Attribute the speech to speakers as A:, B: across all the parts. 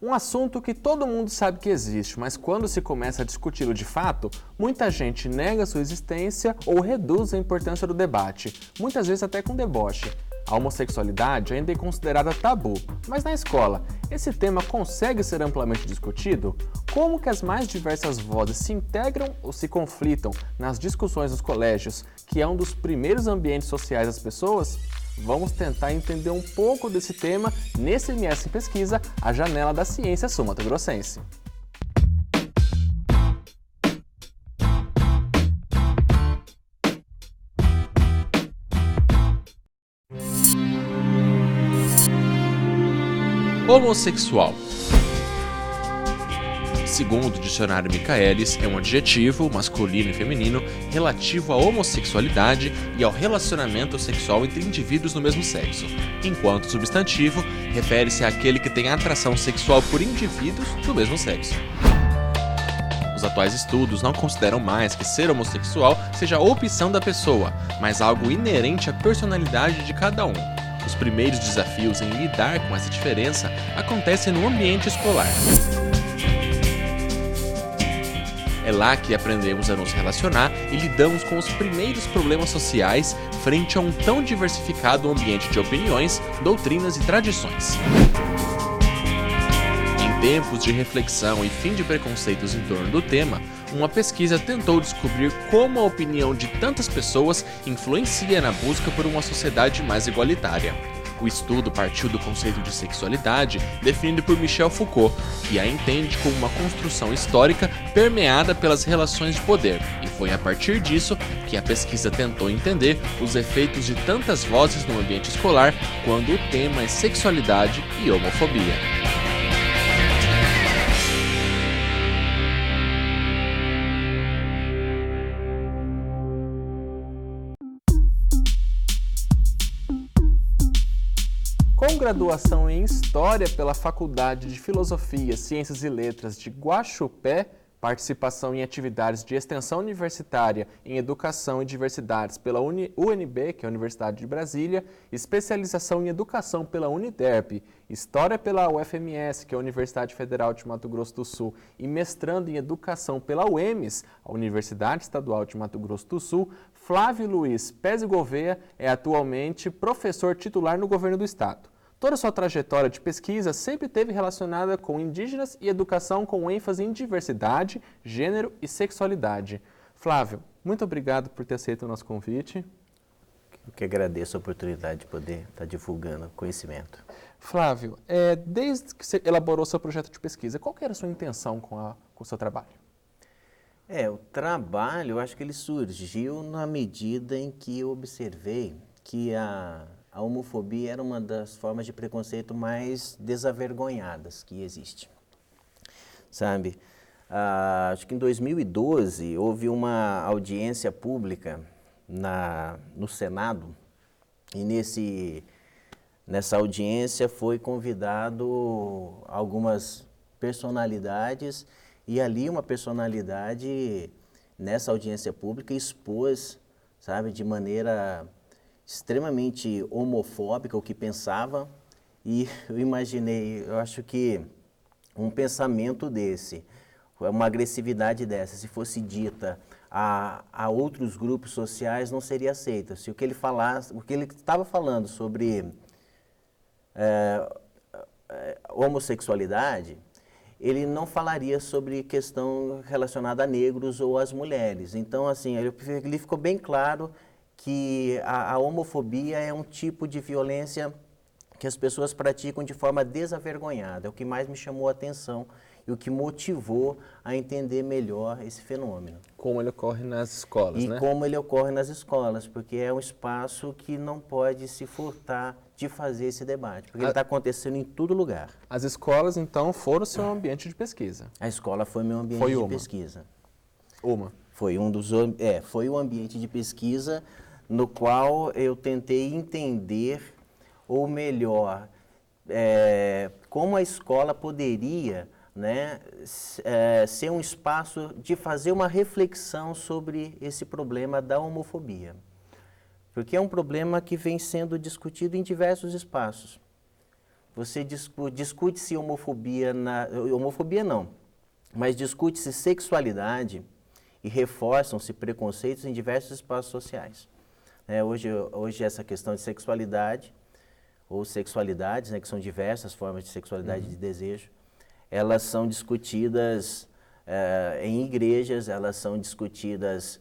A: Um assunto que todo mundo sabe que existe, mas quando se começa a discuti-lo de fato, muita gente nega sua existência ou reduz a importância do debate, muitas vezes até com deboche. A homossexualidade ainda é considerada tabu, mas na escola, esse tema consegue ser amplamente discutido? Como que as mais diversas vozes se integram ou se conflitam nas discussões dos colégios, que é um dos primeiros ambientes sociais das pessoas? Vamos tentar entender um pouco desse tema nesse MS em Pesquisa, a janela da ciência sul-mato-grossense.
B: Homossexual. Segundo o dicionário Michaelis, é um adjetivo masculino e feminino relativo à homossexualidade e ao relacionamento sexual entre indivíduos do mesmo sexo, enquanto substantivo refere-se àquele que tem atração sexual por indivíduos do mesmo sexo. Os atuais estudos não consideram mais que ser homossexual seja a opção da pessoa, mas algo inerente à personalidade de cada um. Os primeiros desafios em lidar com essa diferença acontecem no ambiente escolar. É lá que aprendemos a nos relacionar e lidamos com os primeiros problemas sociais frente a um tão diversificado ambiente de opiniões, doutrinas e tradições. Em tempos de reflexão e fim de preconceitos em torno do tema, uma pesquisa tentou descobrir como a opinião de tantas pessoas influencia na busca por uma sociedade mais igualitária. O estudo partiu do conceito de sexualidade definido por Michel Foucault, que a entende como uma construção histórica permeada pelas relações de poder, e foi a partir disso que a pesquisa tentou entender os efeitos de tantas vozes no ambiente escolar quando o tema é sexualidade e homofobia.
A: Com graduação em História pela Faculdade de Filosofia, Ciências e Letras de Guaxupé, participação em atividades de extensão universitária em Educação e Diversidades pela UNB, que é a Universidade de Brasília, especialização em Educação pela Uniderp, História pela UFMS, que é a Universidade Federal de Mato Grosso do Sul, e mestrando em Educação pela UEMS, a Universidade Estadual de Mato Grosso do Sul, Flávio Luiz Pezzi Gouveia é atualmente professor titular no governo do estado. Toda sua trajetória de pesquisa sempre esteve relacionada com indígenas e educação com ênfase em diversidade, gênero e sexualidade. Flávio, muito obrigado por ter aceito o nosso convite.
C: Eu que agradeço a oportunidade de poder estar divulgando conhecimento.
A: Flávio, desde que você elaborou seu projeto de pesquisa, qual que era a sua intenção com o seu trabalho?
C: O trabalho, eu acho que ele surgiu na medida em que eu observei que a homofobia era uma das formas de preconceito mais desavergonhadas que existe. Sabe, acho que em 2012 houve uma audiência pública no Senado e nessa audiência foi convidado algumas personalidades e ali uma personalidade nessa audiência pública expôs, sabe, de maneira extremamente homofóbica o que pensava, e eu imaginei, eu acho que um pensamento desse, uma agressividade dessa, se fosse dita a outros grupos sociais, não seria aceita. Se o que ele falasse, o que ele estava falando sobre homossexualidade, ele não falaria sobre questão relacionada a negros ou às mulheres. Então, assim, ele ficou bem claro que a homofobia é um tipo de violência que as pessoas praticam de forma desavergonhada. É o que mais me chamou a atenção e o que motivou a entender melhor esse fenômeno.
A: Como ele ocorre nas escolas, né?
C: E como ele ocorre nas escolas, porque é um espaço que não pode se furtar de fazer esse debate, porque ele está acontecendo em todo lugar.
A: As escolas, então, foram seu ambiente de pesquisa?
C: A escola foi meu ambiente de pesquisa. Foi o ambiente de pesquisa no qual eu tentei entender, ou melhor, como a escola poderia, né, ser um espaço de fazer uma reflexão sobre esse problema da homofobia. Porque é um problema que vem sendo discutido em diversos espaços. você discute-se homofobia, homofobia não, mas discute-se sexualidade e reforçam-se preconceitos em diversos espaços sociais. Hoje essa questão de sexualidade, ou sexualidades, né, que são diversas formas de sexualidade e de desejo, elas são discutidas em igrejas, elas são discutidas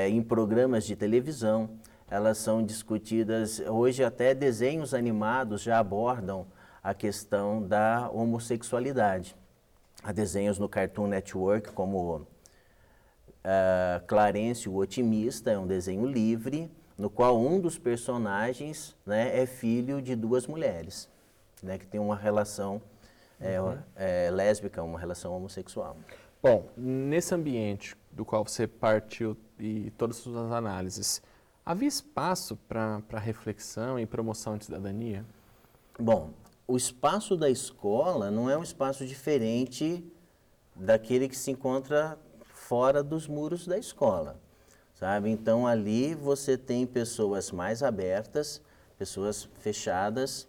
C: em programas de televisão, elas são discutidas, hoje até desenhos animados já abordam a questão da homossexualidade. Há desenhos no Cartoon Network como Clarence o Otimista, é um desenho livre, no qual um dos personagens, né, é filho de duas mulheres, né, que tem uma relação lésbica, uma relação homossexual.
A: Bom, nesse ambiente do qual você partiu e todas as suas análises, havia espaço para reflexão e promoção de cidadania?
C: Bom, o espaço da escola não é um espaço diferente daquele que se encontra fora dos muros da escola, sabe? Então, ali você tem pessoas mais abertas, pessoas fechadas,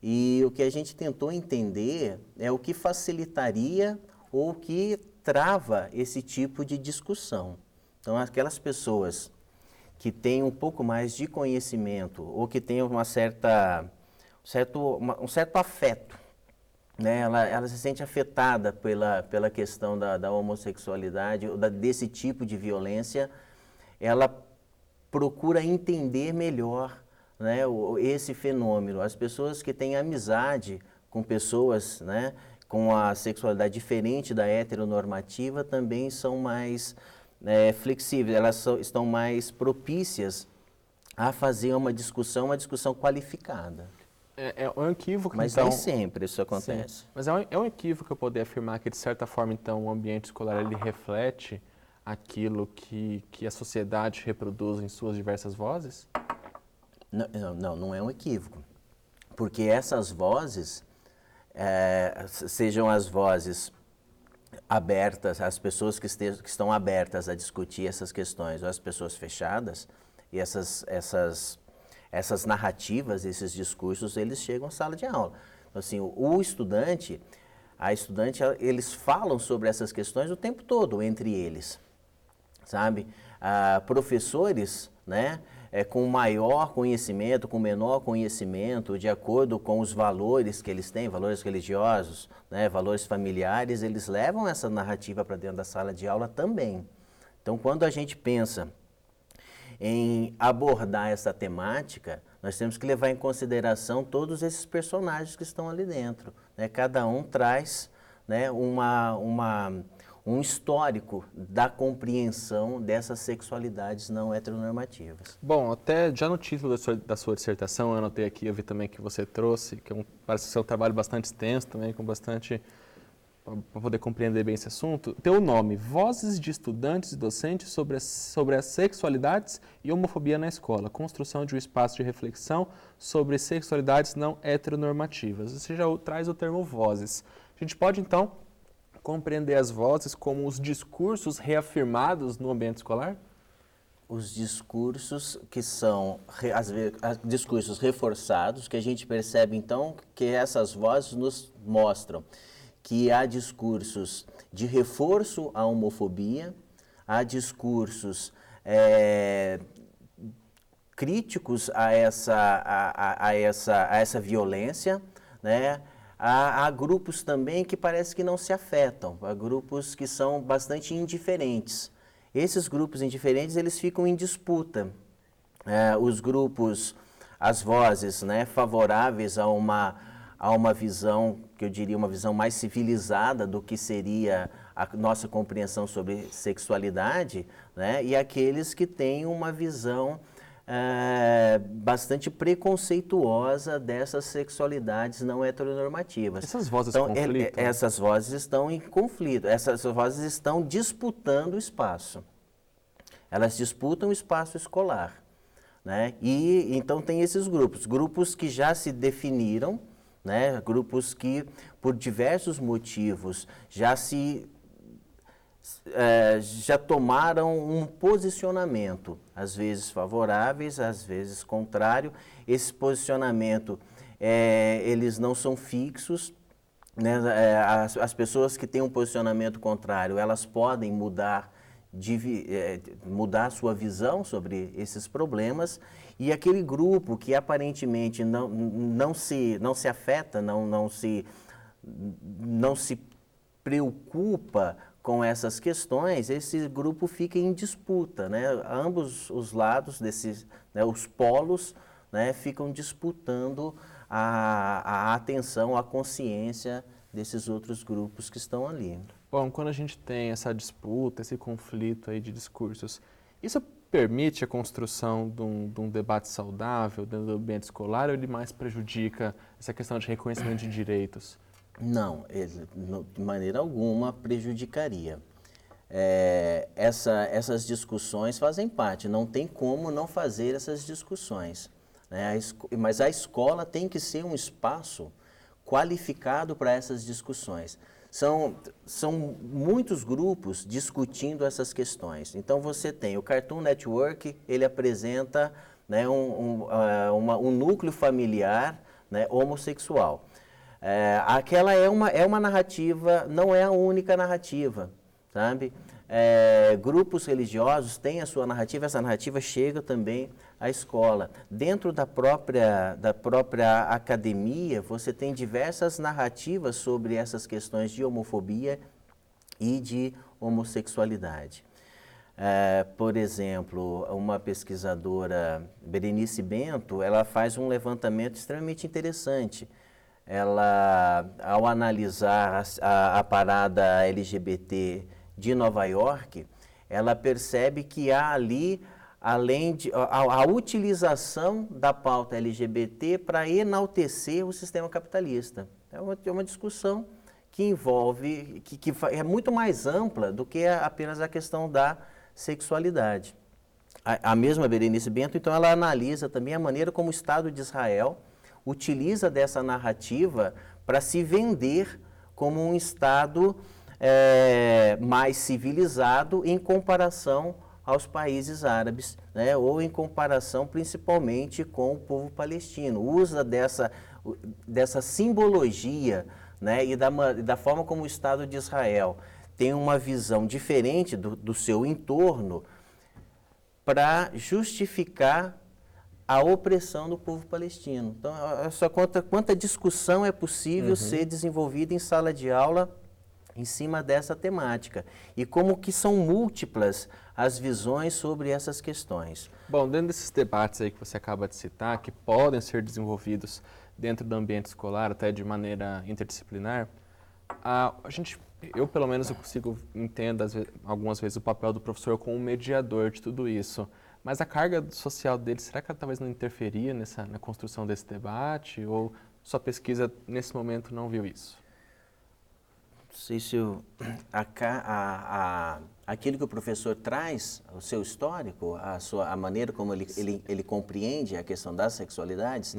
C: e o que a gente tentou entender é o que facilitaria ou o que trava esse tipo de discussão. Então, aquelas pessoas que têm um pouco mais de conhecimento ou que têm um certo afeto, né? Ela se sente afetada pela questão da homossexualidade, ou desse tipo de violência, ela procura entender melhor, né, esse fenômeno. As pessoas que têm amizade com pessoas, né, com a sexualidade diferente da heteronormativa também são mais flexíveis, elas estão mais propícias a fazer uma discussão qualificada.
A: É um equívoco,
C: mas
A: então...
C: nem sempre isso acontece.
A: Sim. Mas é um equívoco eu poder afirmar que, de certa forma, então, o ambiente escolar ele reflete aquilo que a sociedade reproduz em suas diversas vozes?
C: Não é um equívoco. Porque essas vozes, sejam as vozes abertas, as pessoas que estão abertas a discutir essas questões, ou as pessoas fechadas, e essas narrativas, esses discursos, eles chegam à sala de aula. Então, assim, o estudante, a estudante, eles falam sobre essas questões o tempo todo entre eles, sabe? Professores, né, com maior conhecimento, com menor conhecimento, de acordo com os valores que eles têm, valores religiosos, né, valores familiares, eles levam essa narrativa para dentro da sala de aula também. Então, quando a gente pensa em abordar essa temática, nós temos que levar em consideração todos esses personagens que estão ali dentro, né? Cada um traz, né, um histórico da compreensão dessas sexualidades não heteronormativas.
A: Bom, até já no título da sua dissertação, eu anotei aqui, eu vi também que você trouxe, que parece ser um trabalho bastante extenso também, com bastante... para poder compreender bem esse assunto, tem o nome Vozes de Estudantes e Docentes sobre as Sexualidades e Homofobia na Escola, construção de um espaço de reflexão sobre sexualidades não heteronormativas. Você já traz o termo vozes. A gente pode, então, compreender as vozes como os discursos reafirmados no ambiente escolar?
C: Os discursos que são, às vezes, discursos reforçados, que a gente percebe, então, que essas vozes nos mostram que há discursos de reforço à homofobia, há discursos críticos a essa violência, né? Há grupos também que parece que não se afetam, há grupos que são bastante indiferentes. Esses grupos indiferentes, eles ficam em disputa. Os grupos, as vozes, né, favoráveis a uma visão, que eu diria uma visão mais civilizada do que seria a nossa compreensão sobre sexualidade, né? E aqueles que têm uma visão bastante preconceituosa dessas sexualidades não heteronormativas.
A: Essas vozes
C: então,
A: conflitam?
C: Essas vozes estão em conflito, essas vozes estão disputando o espaço. Elas disputam o espaço escolar, né? E então tem esses grupos que já se definiram, né? Grupos que, por diversos motivos, já tomaram um posicionamento, às vezes favoráveis, às vezes contrário. Esse posicionamento eles não são fixos, né? As pessoas que têm um posicionamento contrário, elas podem mudar sua visão sobre esses problemas, e aquele grupo que aparentemente não se afeta, não se preocupa com essas questões, esse grupo fica em disputa, né? Ambos os lados né, os polos, né, ficam disputando a atenção, a consciência desses outros grupos que estão ali.
A: Bom, quando a gente tem essa disputa, esse conflito aí de discursos, isso permite a construção de um debate saudável dentro do ambiente escolar, ou ele mais prejudica essa questão de reconhecimento de direitos?
C: Não, ele de maneira alguma prejudicaria. Essas discussões fazem parte, não tem como não fazer essas discussões, né? Mas a escola tem que ser um espaço qualificado para essas discussões. São muitos grupos discutindo essas questões. Então você tem o Cartoon Network, ele apresenta, né, um núcleo familiar, né, homossexual. Aquela é uma narrativa, não é a única narrativa, sabe? Grupos religiosos têm a sua narrativa, essa narrativa chega também à escola. Dentro da própria academia, você tem diversas narrativas sobre essas questões de homofobia e de homossexualidade. Por exemplo, uma pesquisadora, Berenice Bento, ela faz um levantamento extremamente interessante. Ela, ao analisar a parada LGBT de Nova York, ela percebe que há ali, além de a utilização da pauta LGBT para enaltecer o sistema capitalista. É uma discussão que envolve, que é muito mais ampla do que apenas a questão da sexualidade. A mesma Berenice Bento, então, ela analisa também a maneira como o Estado de Israel utiliza dessa narrativa para se vender como um Estado mais civilizado em comparação aos países árabes, né, ou em comparação principalmente com o povo palestino. Usa dessa simbologia, né, e da forma como o Estado de Israel tem uma visão diferente do seu entorno para justificar a opressão do povo palestino. Então, olha só quanta discussão é possível ser desenvolvida em sala de aula em cima dessa temática. E como que são múltiplas as visões sobre essas questões.
A: Bom, dentro desses debates aí que você acaba de citar, que podem ser desenvolvidos dentro do ambiente escolar, até de maneira interdisciplinar, eu pelo menos eu consigo entender algumas vezes o papel do professor como um mediador de tudo isso. Mas a carga social dele, será que ela talvez não interferia na construção desse debate? Ou sua pesquisa, nesse momento, não viu isso?
C: Não sei se aquilo que o professor traz, o seu histórico, a maneira como ele compreende a questão das sexualidades,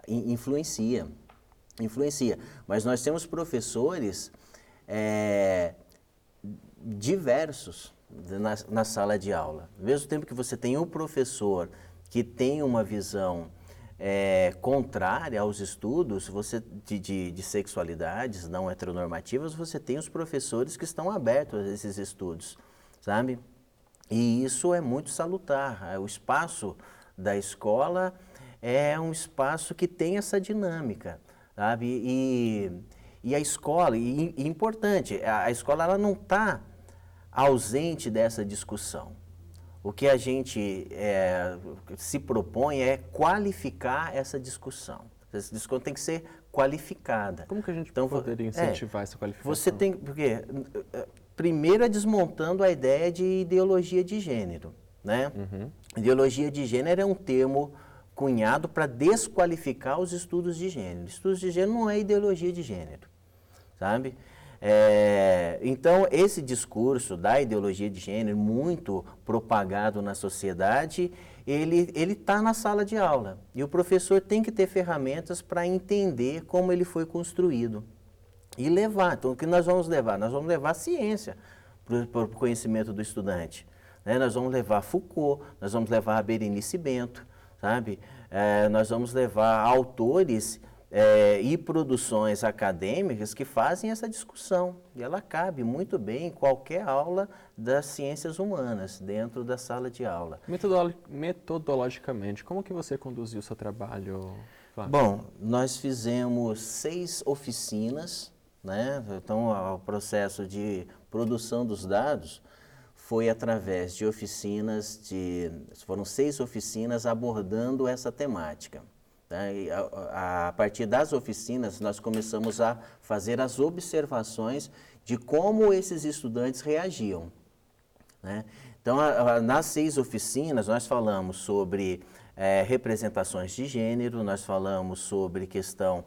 C: influencia. Mas nós temos professores diversos na sala de aula. Ao mesmo tempo que você tem um professor que tem uma visão contrária aos estudos de sexualidades não heteronormativas, você tem os professores que estão abertos a esses estudos, sabe? E isso é muito salutar. O espaço da escola é um espaço que tem essa dinâmica, sabe? E a escola, e importante, a escola ela não está ausente dessa discussão. O que a gente se propõe é qualificar essa discussão. Essa discussão tem que ser qualificada.
A: Como que a gente poderia incentivar essa qualificação?
C: Você tem, porque primeiro é desmontando a ideia de ideologia de gênero, né? Ideologia de gênero é um termo cunhado para desqualificar os estudos de gênero. Estudos de gênero não é ideologia de gênero, sabe? Então, esse discurso da ideologia de gênero, muito propagado na sociedade, ele está na sala de aula. E o professor tem que ter ferramentas para entender como ele foi construído. E levar. Então, o que nós vamos levar? Nós vamos levar a ciência para o conhecimento do estudante, né? Nós vamos levar Foucault, nós vamos levar a Berenice Bento, sabe? Nós vamos levar autores e produções acadêmicas que fazem essa discussão. E ela cabe muito bem em qualquer aula das ciências humanas, dentro da sala de aula.
A: Metodologicamente, como que você conduziu o seu trabalho, Flávio?
C: Bom, nós fizemos 6 oficinas, né? Então, o processo de produção dos dados foi através de oficinas, foram 6 oficinas abordando essa temática. Tá? E a partir das oficinas, nós começamos a fazer as observações de como esses estudantes reagiam, né? Então, nas 6 oficinas, nós falamos sobre representações de gênero, nós falamos sobre questão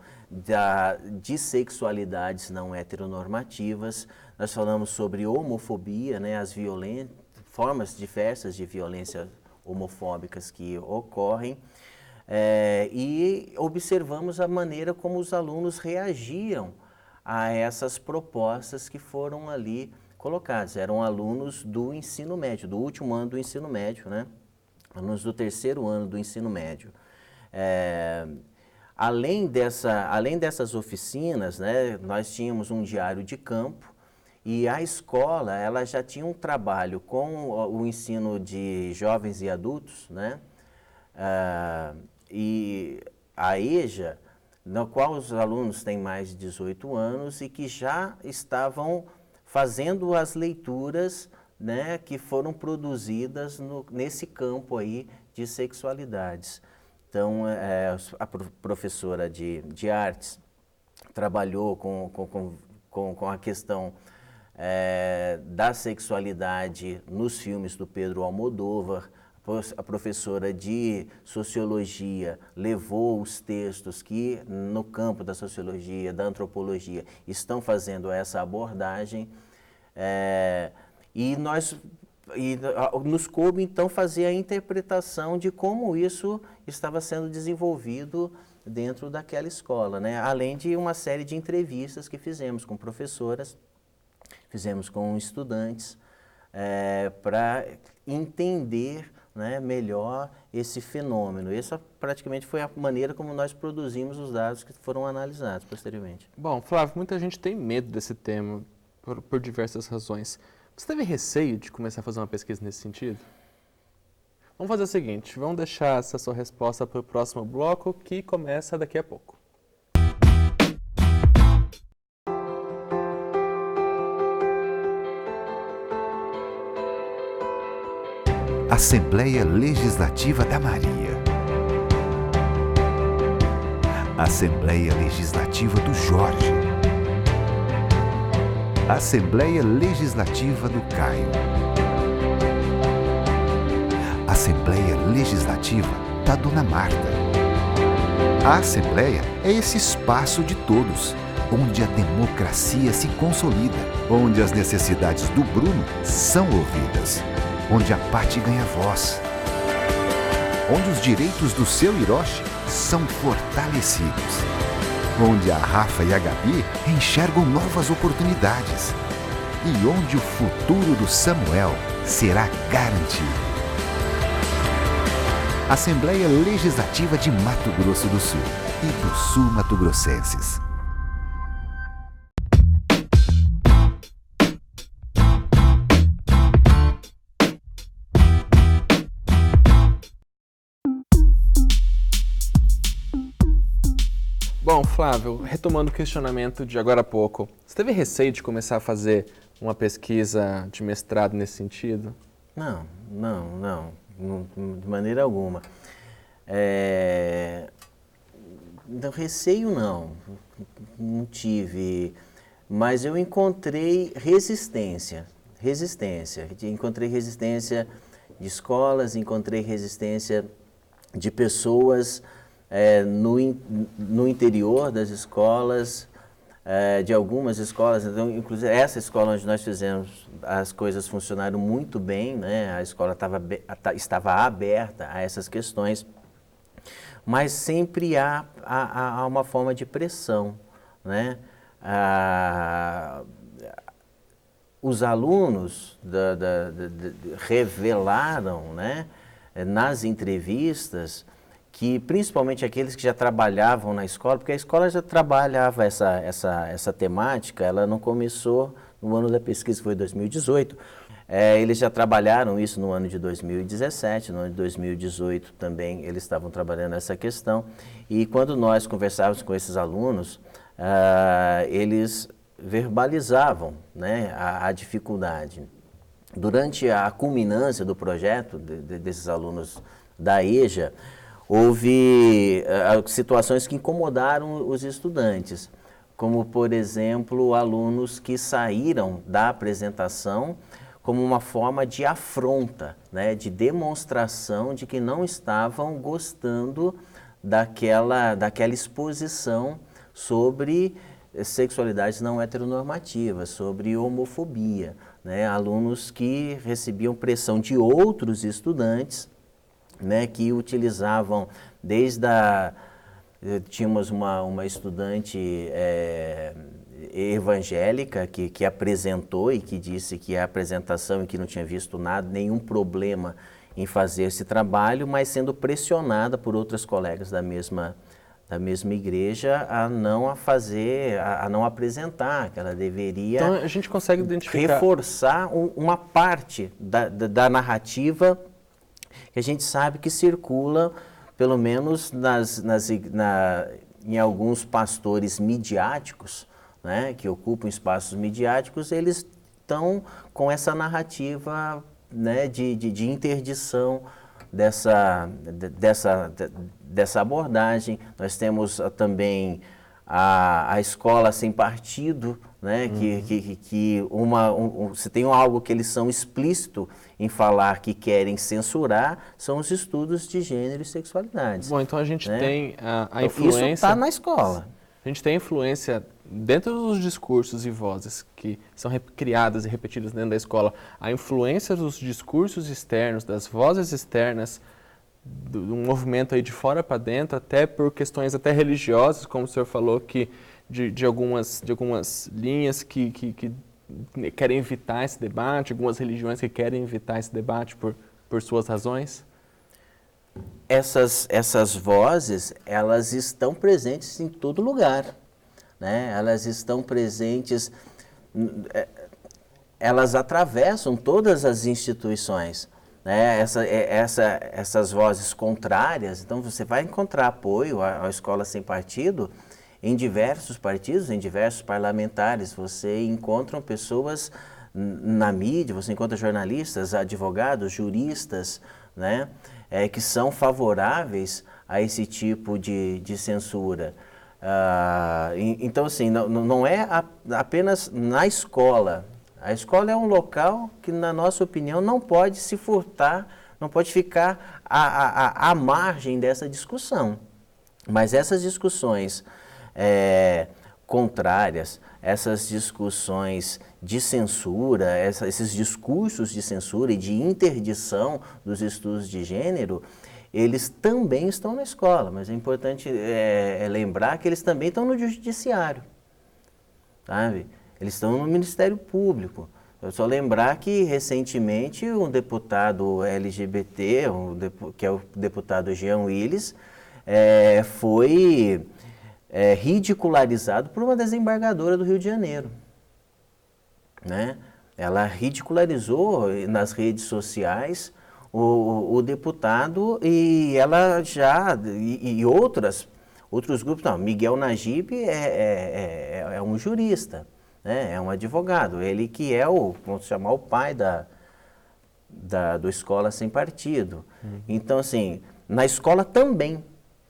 C: de sexualidades não heteronormativas, nós falamos sobre homofobia, né, as formas diversas de violência homofóbicas que ocorrem, e observamos a maneira como os alunos reagiam a essas propostas que foram ali colocadas. Eram alunos do ensino médio, do último ano do ensino médio, né? Alunos do 3º ano do ensino médio. Além dessas oficinas, né, nós tínhamos um diário de campo e a escola ela já tinha um trabalho com o ensino de jovens e adultos, né? E a EJA, na qual os alunos têm mais de 18 anos e que já estavam fazendo as leituras, né, que foram produzidas nesse campo aí de sexualidades. Então, a professora de artes trabalhou com a questão da sexualidade nos filmes do Pedro Almodóvar. A professora de sociologia levou os textos que, no campo da sociologia, da antropologia, estão fazendo essa abordagem. E nos coube, então, fazer a interpretação de como isso estava sendo desenvolvido dentro daquela escola, né? Além de uma série de entrevistas que fizemos com professoras, fizemos com estudantes, para entender, né, melhor esse fenômeno. Essa praticamente foi a maneira como nós produzimos os dados que foram analisados posteriormente.
A: Bom, Flávio, muita gente tem medo desse tema por diversas razões. Você teve receio de começar a fazer uma pesquisa nesse sentido? Vamos fazer o seguinte, vamos deixar essa sua resposta para o próximo bloco, que começa daqui a pouco.
D: Assembleia Legislativa da Maria. Assembleia Legislativa do Jorge. Assembleia Legislativa do Caio. Assembleia Legislativa da Dona Marta. A Assembleia é esse espaço de todos, onde a democracia se consolida, onde as necessidades do Bruno são ouvidas, onde a Pati ganha voz, onde os direitos do seu Hiroshi são fortalecidos, onde a Rafa e a Gabi enxergam novas oportunidades e onde o futuro do Samuel será garantido. Assembleia Legislativa de Mato Grosso do Sul e do Sul-Mato-Grossenses.
A: Bom, Flávio, retomando o questionamento de agora há pouco, você teve receio de começar a fazer uma pesquisa de mestrado nesse sentido?
C: Não, de maneira alguma. Então, receio não tive, mas eu encontrei resistência. Encontrei resistência de escolas, encontrei resistência de pessoas no interior das escolas, de algumas escolas. Então, inclusive essa escola onde nós fizemos, as coisas funcionaram muito bem, né? A escola estava aberta a essas questões, mas sempre há uma forma de pressão, né? Os alunos revelaram, né, nas entrevistas, que principalmente aqueles que já trabalhavam na escola, porque a escola já trabalhava essa temática, ela não começou no ano da pesquisa, que foi 2018, eles já trabalharam isso no ano de 2017, no ano de 2018 também eles estavam trabalhando essa questão, e quando nós conversávamos com esses alunos, eles verbalizavam, né, a dificuldade. Durante a culminância do projeto desses alunos da EJA, houve situações que incomodaram os estudantes, como, por exemplo, alunos que saíram da apresentação como uma forma de afronta, né, de demonstração de que não estavam gostando daquela exposição sobre sexualidades não heteronormativas, sobre homofobia, né, alunos que recebiam pressão de outros estudantes, né, que utilizavam tínhamos uma estudante evangélica que apresentou e que disse que a apresentação e que não tinha visto nenhum problema em fazer esse trabalho, mas sendo pressionada por outras colegas da mesma igreja a não apresentar, que ela deveria
A: então, a gente consegue identificar,
C: reforçar uma parte da narrativa que a gente sabe que circula, pelo menos em alguns pastores midiáticos, né, que ocupam espaços midiáticos, eles estão com essa narrativa, né, de interdição dessa abordagem. Nós temos também a escola sem partido, né, se tem algo que eles são explícitos em falar que querem censurar, são os estudos de gênero e sexualidades.
A: Bom, então a gente, né, tem a
C: influência... Isso
A: influência...
C: está na escola.
A: A gente tem influência dentro dos discursos e vozes que são criadas e repetidas dentro da escola, a influência dos discursos externos, das vozes externas, do movimento aí de fora para dentro, até por questões até religiosas, como o senhor falou, que de algumas linhas que querem evitar esse debate, algumas religiões que querem evitar esse debate por suas razões?
C: Essas vozes, elas estão presentes em todo lugar, né? Elas estão presentes, elas atravessam todas as instituições, né? Essas vozes contrárias, então você vai encontrar apoio à escola sem partido em diversos partidos, em diversos parlamentares. Você encontra pessoas na mídia, você encontra jornalistas, advogados, juristas, né, que são favoráveis a esse tipo de censura. Então, assim, não é apenas na escola. A escola é um local que, na nossa opinião, não pode se furtar, não pode ficar à margem dessa discussão. Mas essas discussões contrárias, essas discussões de censura, esses discursos de censura e de interdição dos estudos de gênero, eles também estão na escola, mas é importante lembrar que eles também estão no judiciário, sabe? Eles estão no Ministério Público. É só lembrar que, recentemente, um deputado LGBT, que é o deputado Jean Willis, foi ridicularizado por uma desembargadora do Rio de Janeiro, né? Ela ridicularizou nas redes sociais o deputado e ela e outros grupos. Não, Miguel Najib é um jurista, né? É um advogado, ele que é vamos chamar, o pai do Escola Sem Partido. Então, assim, na escola também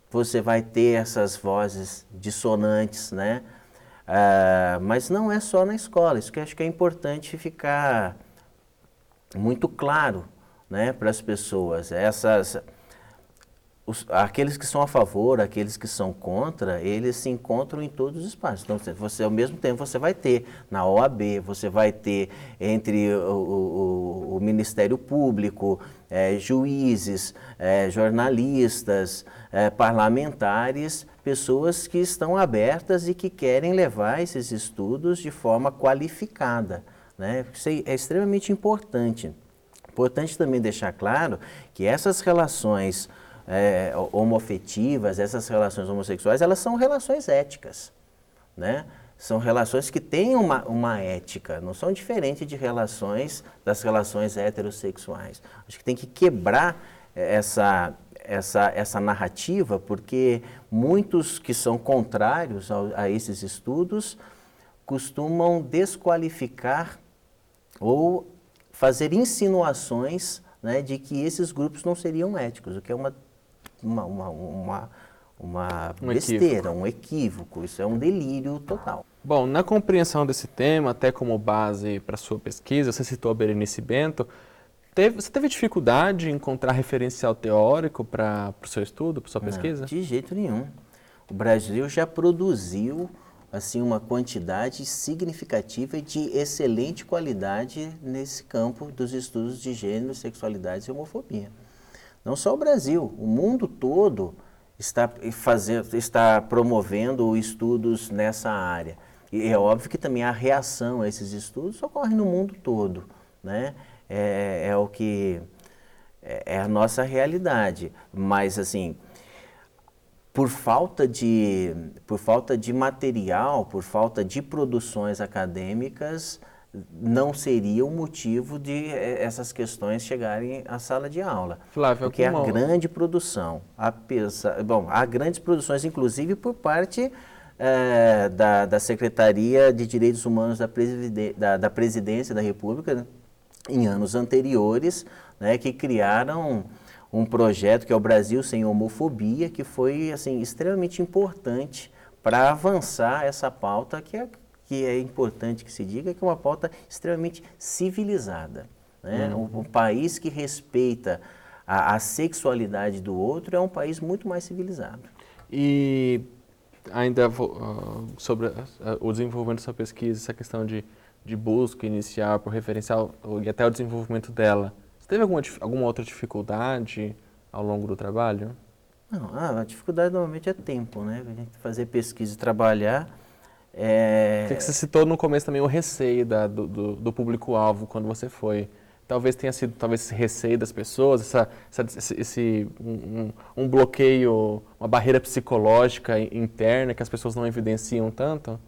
C: você vai ter essas vozes dissonantes, né? Mas não é só na escola, isso que eu acho que é importante ficar muito claro, né, para as pessoas. Aqueles que são a favor, aqueles que são contra, eles se encontram em todos os espaços. Então, ao mesmo tempo, você vai ter na OAB, você vai ter entre o Ministério Público, juízes, jornalistas, parlamentares, pessoas que estão abertas e que querem levar esses estudos de forma qualificada, né? Isso é extremamente importante. Importante também deixar claro que essas relações homoafetivas, essas relações homossexuais, elas são relações éticas, né? São relações que têm uma ética, não são diferentes das relações heterossexuais. Acho que tem que quebrar essa narrativa, porque muitos que são contrários a esses estudos costumam desqualificar ou fazer insinuações, né, de que esses grupos não seriam éticos, o que é uma besteira, um equívoco, isso é um delírio total.
A: Bom, na compreensão desse tema, até como base para a sua pesquisa, você citou a Berenice Bento, você teve dificuldade em encontrar referencial teórico para o seu estudo, para a sua pesquisa?
C: De jeito nenhum. O Brasil já produziu assim, uma quantidade significativa e de excelente qualidade nesse campo dos estudos de gênero, sexualidade e homofobia. Não só o Brasil, o mundo todo está promovendo estudos nessa área. E é óbvio que também a reação a esses estudos ocorre no mundo todo, né? É a nossa realidade, mas assim, por falta de material, por falta de produções acadêmicas, não seria o motivo de essas questões chegarem à sala de aula.
A: Flávio,
C: porque a grande produção, há grandes produções, inclusive por parte da Secretaria de Direitos Humanos da Presidência da República, né, em anos anteriores, né, que criaram um projeto que é o Brasil Sem Homofobia, que foi assim, extremamente importante para avançar essa pauta que é importante que se diga, que é uma pauta extremamente civilizada, né? Um país que respeita a sexualidade do outro é um país muito mais civilizado.
A: E ainda sobre o desenvolvimento da sua pesquisa, essa questão de busca inicial por referencial e até o desenvolvimento dela, você teve alguma outra dificuldade ao longo do trabalho?
C: Não, a dificuldade normalmente é tempo, né? A gente fazer pesquisa e trabalhar.
A: Você citou no começo também o receio do público-alvo quando você foi. Talvez tenha sido esse receio das pessoas, um bloqueio, uma barreira psicológica interna que as pessoas não evidenciam tanto?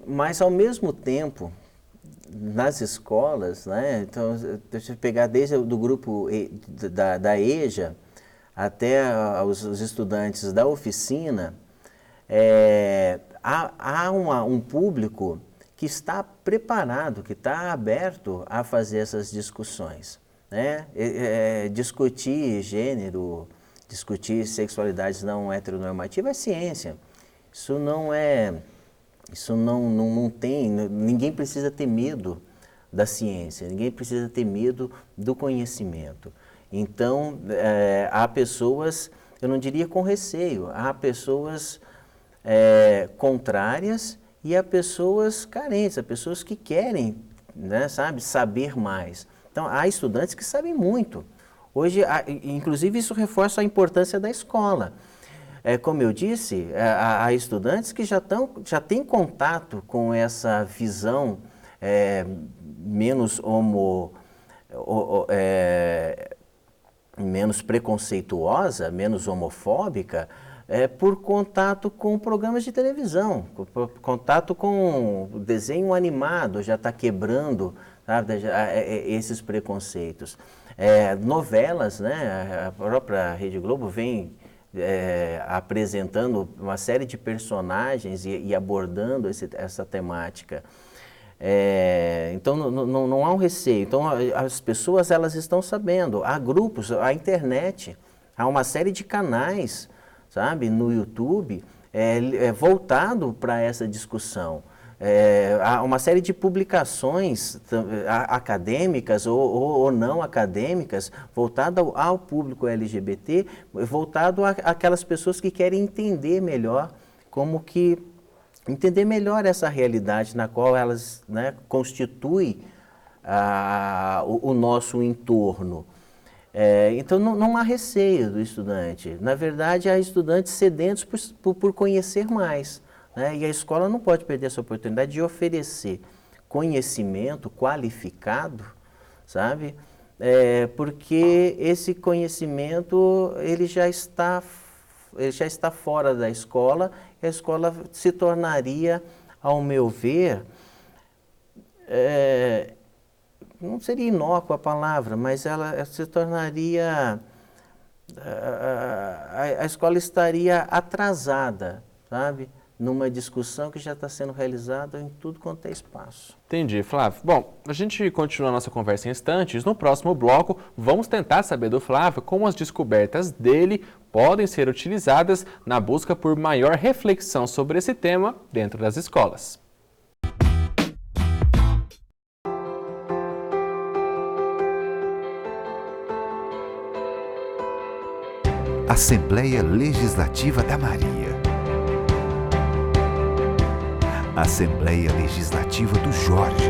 C: Mas ao mesmo tempo, nas escolas, né? Então, deixa eu pegar desde do grupo da EJA até os estudantes da oficina, há um público que está preparado, que está aberto a fazer essas discussões, né? Discutir gênero, discutir sexualidades não heteronormativas é ciência. Isso não tem, ninguém precisa ter medo da ciência, ninguém precisa ter medo do conhecimento. Então, há pessoas, eu não diria com receio, há pessoas contrárias e há pessoas carentes, há pessoas que querem, né, saber mais. Então, há estudantes que sabem muito. Hoje, inclusive, isso reforça a importância da escola. Como eu disse, há estudantes que já têm contato com essa visão menos preconceituosa, menos homofóbica, por contato com programas de televisão, por contato com desenho animado, já está quebrando, sabe, esses preconceitos. Novelas, né, a própria Rede Globo vem apresentando uma série de personagens e abordando essa temática. Então não há um receio. Então as pessoas elas estão sabendo. Há grupos, a internet, há uma série de canais, sabe, no YouTube voltado para essa discussão. Há uma série de publicações acadêmicas ou não acadêmicas voltado ao público LGBT, voltado àquelas pessoas que querem entender melhor entender melhor essa realidade na qual elas, né, constituem o nosso entorno. Então não há receio do estudante. Na verdade, há estudantes sedentos por conhecer mais. Né? E a escola não pode perder essa oportunidade de oferecer conhecimento qualificado, sabe, porque esse conhecimento ele já está fora da escola, e a escola se tornaria, ao meu ver, não seria inócua a palavra, mas ela se tornaria, a escola estaria atrasada, sabe? Numa discussão que já está sendo realizada em tudo quanto é espaço.
A: Entendi, Flávio. Bom, a gente continua a nossa conversa em instantes. No próximo bloco, vamos tentar saber do Flávio como as descobertas dele podem ser utilizadas na busca por maior reflexão sobre esse tema dentro das escolas.
D: Assembleia Legislativa da Maria. Assembleia Legislativa do Jorge.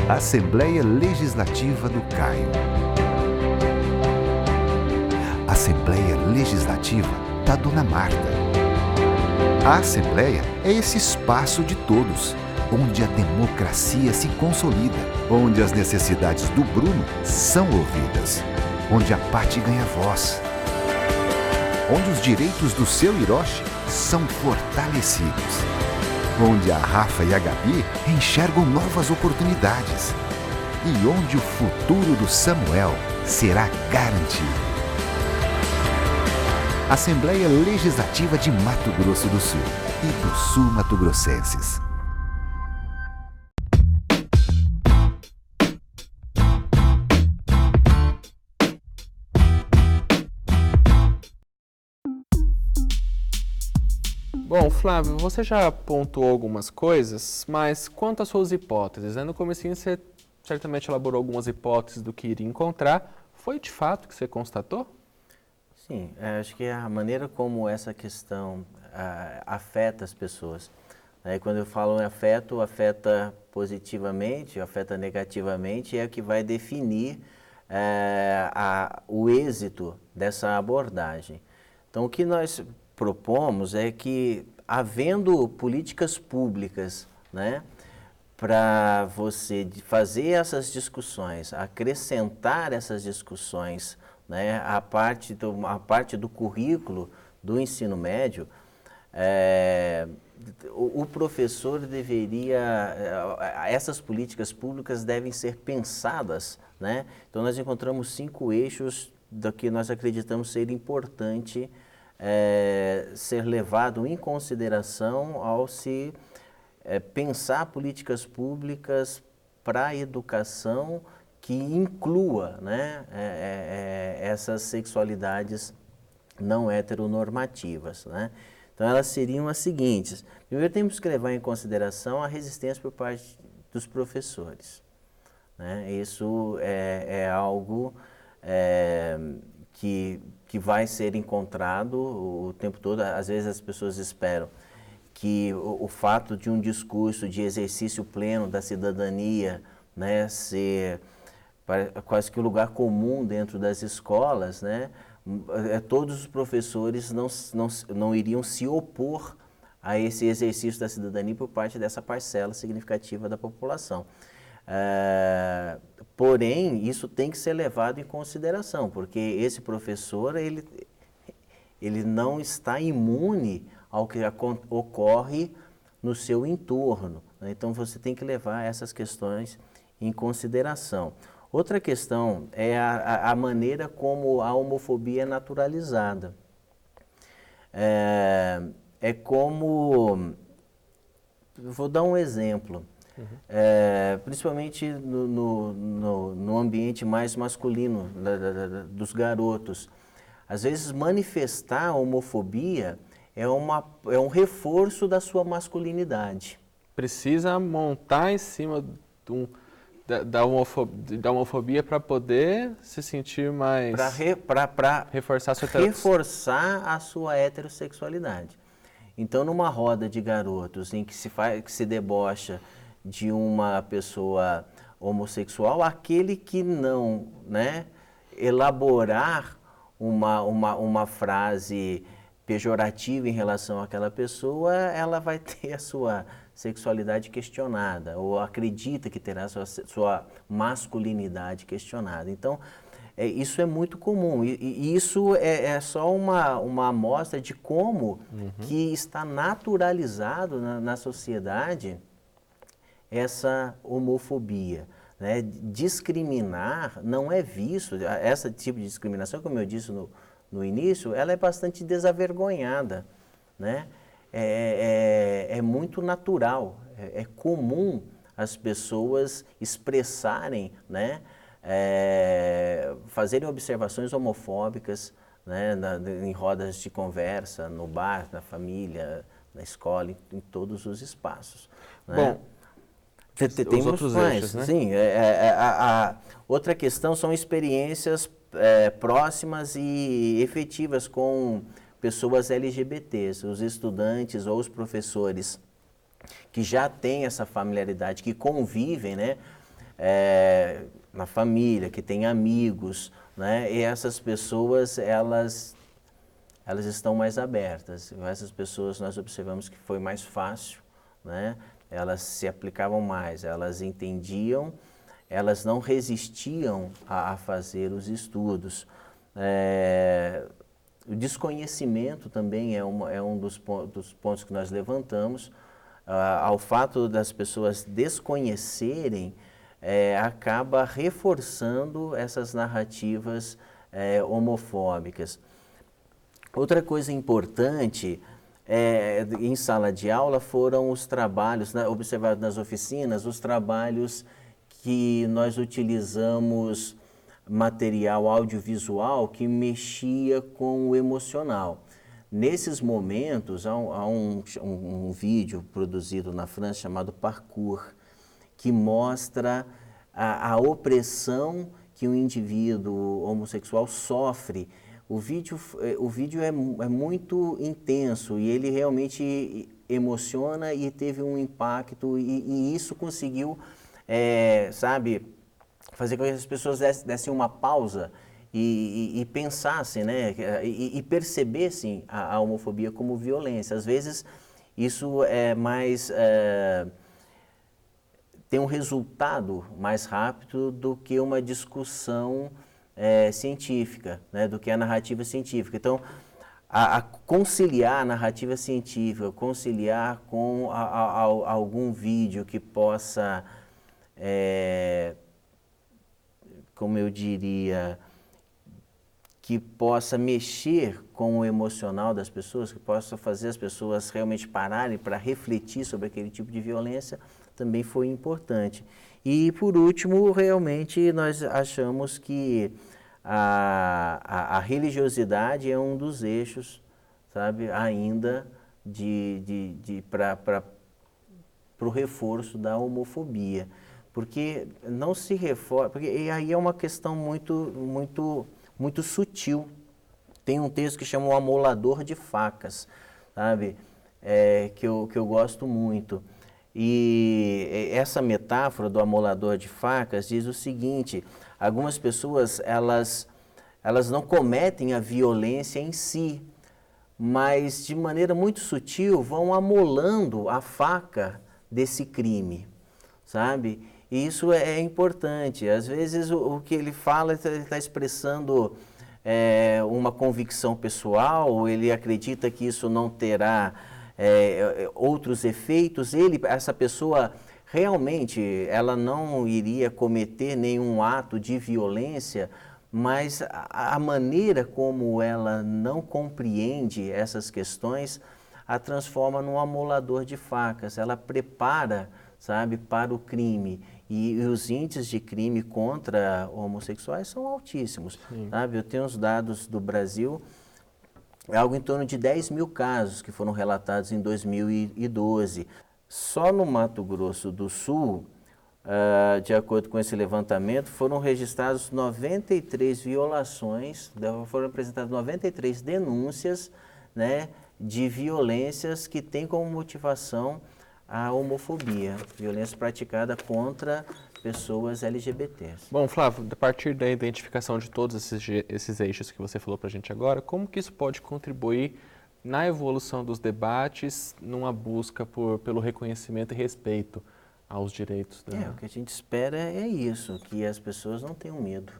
D: Assembleia Legislativa do Caio. Assembleia Legislativa da Dona Marta. A Assembleia é esse espaço de todos, onde a democracia se consolida, onde as necessidades do Bruno são ouvidas, onde a Pati ganha voz, onde os direitos do seu Hiroshi são fortalecidos, onde a Rafa e a Gabi enxergam novas oportunidades e onde o futuro do Samuel será garantido. Assembleia Legislativa de Mato Grosso do Sul e do Sul Mato Grossenses.
A: Bom, Flávio, você já pontuou algumas coisas, mas quanto às suas hipóteses, no comecinho você certamente elaborou algumas hipóteses do que iria encontrar. Foi de fato que você constatou?
C: Sim, acho que a maneira como essa questão afeta as pessoas. Quando eu falo em afeto, afeta positivamente, afeta negativamente, é o que vai definir o êxito dessa abordagem. Então, o que nós propomos é que, havendo políticas públicas, para você fazer essas discussões, acrescentar essas discussões, a parte do currículo do ensino médio, o professor essas políticas públicas devem ser pensadas, Então nós encontramos 5 eixos do que nós acreditamos ser importante ser levado em consideração ao se pensar políticas públicas para a educação que inclua essas sexualidades não heteronormativas. Então, elas seriam as seguintes. Primeiro, temos que levar em consideração a resistência por parte dos professores. Isso é algo que vai ser encontrado o tempo todo. Às vezes as pessoas esperam que o fato de um discurso de exercício pleno da cidadania ser quase que o lugar comum dentro das escolas, todos os professores não iriam se opor a esse exercício da cidadania por parte dessa parcela significativa da população. Porém, isso tem que ser levado em consideração, porque esse professor ele não está imune ao que ocorre no seu entorno. Então, você tem que levar essas questões em consideração. Outra questão é a maneira como a homofobia é naturalizada. Vou dar um exemplo. Principalmente no ambiente mais masculino dos garotos. Às vezes, manifestar a homofobia é um reforço da sua masculinidade.
A: Precisa montar em cima da homofobia para poder se sentir mais...
C: Para
A: reforçar
C: a sua heterossexualidade. Então, numa roda de garotos em que se debocha de uma pessoa homossexual, aquele que não elaborar uma frase pejorativa em relação àquela pessoa, ela vai ter a sua sexualidade questionada, ou acredita que terá sua masculinidade questionada. Então, isso é muito comum, e isso é só uma amostra de como que está naturalizado na sociedade essa homofobia. Né? Discriminar não é visto, esse tipo de discriminação, como eu disse no início, ela é bastante desavergonhada, né? É muito natural, é comum as pessoas expressarem, né? Fazerem observações homofóbicas, né? Em rodas de conversa, no bar, na família, na escola, em todos os espaços. Né?
A: Bom,
C: tem outros eixos, né? Sim, outra questão são experiências próximas e efetivas com pessoas LGBTs, os estudantes ou os professores que já têm essa familiaridade, que convivem, né, na família, que têm amigos, né, e essas pessoas, elas estão mais abertas. Essas pessoas nós observamos que foi mais fácil, né, elas se aplicavam mais, elas entendiam, elas não resistiam a fazer os estudos. O desconhecimento também é um dos pontos que nós levantamos. Ao fato das pessoas desconhecerem, acaba reforçando essas narrativas homofóbicas. Outra coisa importante em sala de aula foram os trabalhos, observados nas oficinas, os trabalhos que nós utilizamos material audiovisual que mexia com o emocional. Nesses momentos, há um vídeo produzido na França chamado Parcours, que mostra a opressão que um indivíduo homossexual sofre. O vídeo é muito intenso e ele realmente emociona e teve um impacto e isso conseguiu, fazer com que as pessoas dessem uma pausa e pensassem, né, e percebessem a homofobia como violência. Às vezes isso tem um resultado mais rápido do que uma discussão científica, né, do que a narrativa científica. Então, a conciliar a narrativa científica, conciliar com algum vídeo que possa, como eu diria, que possa mexer com o emocional das pessoas, que possa fazer as pessoas realmente pararem para refletir sobre aquele tipo de violência, também foi importante. E, por último, realmente nós achamos que a religiosidade é um dos eixos, sabe, ainda para o reforço da homofobia. Porque não se reforça, porque aí é uma questão muito sutil. Tem um texto que chama O Amolador de Facas, sabe, que eu gosto muito. E essa metáfora do amolador de facas diz o seguinte: algumas pessoas elas não cometem a violência em si, mas de maneira muito sutil vão amolando a faca desse crime, sabe? E isso é importante. Às vezes o que ele fala, ele está expressando uma convicção pessoal, ele acredita que isso não terá outros efeitos. Essa pessoa realmente ela não iria cometer nenhum ato de violência, mas a maneira como ela não compreende essas questões a transforma num amolador de facas. Ela prepara, sabe, para o crime. E os índices de crime contra homossexuais são altíssimos, sabe? Eu tenho os dados do Brasil, algo em torno de 10 mil casos que foram relatados em 2012. Só no Mato Grosso do Sul, de acordo com esse levantamento, foram registrados 93 violações, foram apresentadas 93 denúncias, né, de violências que têm como motivação a homofobia, violência praticada contra pessoas LGBTs.
A: Bom, Flávio, a partir da identificação de todos esses eixos que você falou para a gente agora, como que isso pode contribuir na evolução dos debates, numa busca pelo reconhecimento e respeito aos direitos.
C: O que a gente espera é isso, que as pessoas não tenham medo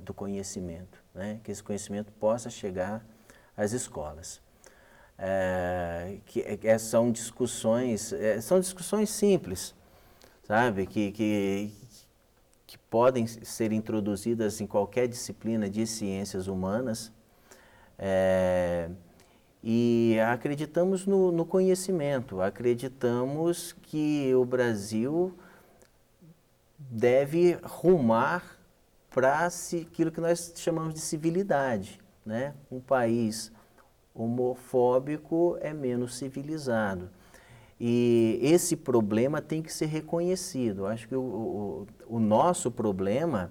C: do conhecimento, né? Que esse conhecimento possa chegar às escolas. São discussões simples, sabe? Que podem ser introduzidas em qualquer disciplina de ciências humanas. E acreditamos no conhecimento, acreditamos que o Brasil deve rumar para aquilo que nós chamamos de civilidade, né? Um país homofóbico é menos civilizado. E esse problema tem que ser reconhecido. Acho que o nosso problema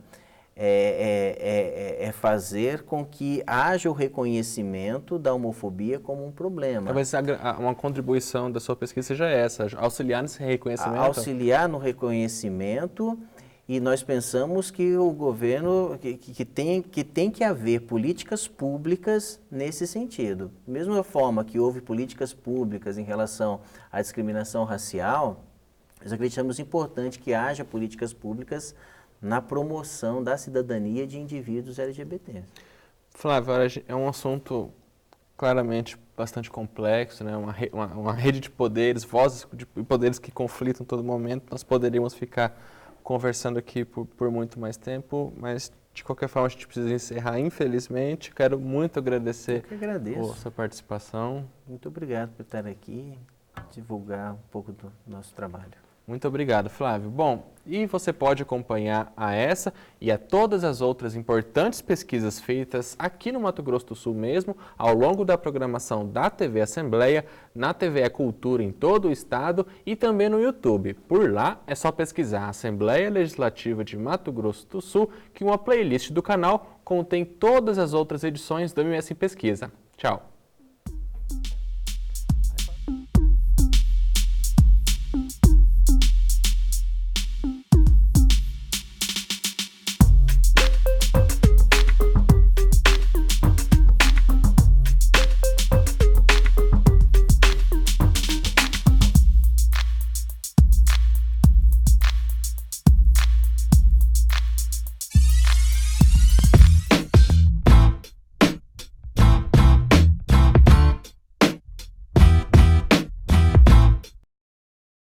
C: é fazer com que haja o reconhecimento da homofobia como um problema.
A: Talvez uma contribuição da sua pesquisa seja essa, auxiliar nesse reconhecimento?
C: Auxiliar no reconhecimento, e nós pensamos que o governo, que tem que haver políticas públicas nesse sentido. Da mesma forma que houve políticas públicas em relação à discriminação racial, nós acreditamos importante que haja políticas públicas na promoção da cidadania de indivíduos LGBT.
A: Flávio, é um assunto claramente bastante complexo, né? Uma rede de poderes, vozes de poderes que conflitam a todo momento. Nós poderíamos ficar conversando aqui por muito mais tempo, mas de qualquer forma a gente precisa encerrar, infelizmente. Quero muito agradecer a sua participação.
C: Muito obrigado por estar aqui, divulgar um pouco do nosso trabalho.
A: Muito obrigado, Flávio. Bom, e você pode acompanhar a essa e a todas as outras importantes pesquisas feitas aqui no Mato Grosso do Sul mesmo, ao longo da programação da TV Assembleia, na TV Cultura em todo o estado e também no YouTube. Por lá é só pesquisar Assembleia Legislativa de Mato Grosso do Sul, que uma playlist do canal contém todas as outras edições do MS em Pesquisa. Tchau!